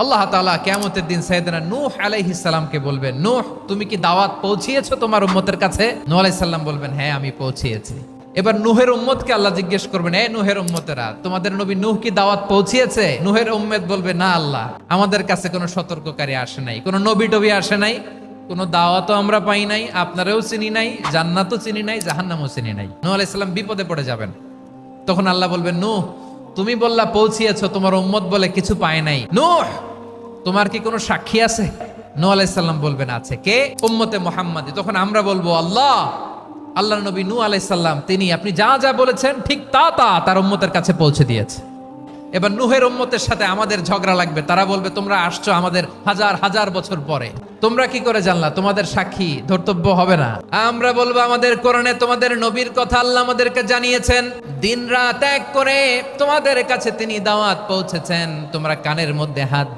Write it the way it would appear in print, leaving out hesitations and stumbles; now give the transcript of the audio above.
আল্লাহ তাআলা কিয়ামতের দিন সাইয়েদনা নূহ আলাইহিস সালামকে বলবেন, নূহ তুমি কি দাওয়াত পৌঁছিয়েছো তোমার উম্মতের কাছে? নূহ আলাইহিস সালাম বলবেন, হ্যাঁ আমি পৌঁছিয়েছি। এবার নূহের উম্মতকে আল্লাহ জিজ্ঞেস করবেন, এ নূহের উম্মতেরা, তোমাদের নবী নূহ কি দাওয়াত পৌঁছিয়েছে? নূহের উম্মত বলবে, না আল্লাহ, আমাদের কাছে কোনো সতর্ককারী আসে নাই, কোনো নবী টবি আসে নাই, কোনো দাওয়াতও আমরা পাই নাই, আপনারাও চিনি নাই, জান্নাতও চিনি নাই, জাহান্নামও চিনি নাই। নূহ আলাইহিস সালাম বিপদে পড়ে যাবেন। তখন আল্লাহ বলবেন, নূহ তুমি বললা পৌঁছিয়েছো, তোমার উম্মত বলে কিছু পায় নাই। নূহ তোমার কি কোনো সাক্ষী আছে? নূহ আলাইহিস সালাম বলবেন, আছে। কে? উম্মতে মুহাম্মাদি। তখন আমরা বলবো, আল্লাহর নবী নূহ আলাইহিস সালাম তিনি আপনি যা যা বলেছেন ঠিক তা তার উম্মতের কাছে পৌঁছে দিয়েছে। এবার নূহের উম্মতের সাথে আমাদের ঝগড়া লাগবে। তারা বলবে, তোমরা আসছো আমাদের হাজার হাজার বছর পরে, তোমরা কি করে জানলা? তোমাদের সাক্ষী ধর্তব্য হবে না? আমরা বলবো, আমাদের কোরআনে তোমাদের নবীর কথা আল্লাহ আমাদেরকে জানিয়েছেন, দিন রাত এক করে তোমাদের কাছে তিনি দাওয়াত পৌঁছেছেন, তোমরা কানের মধ্যে হাত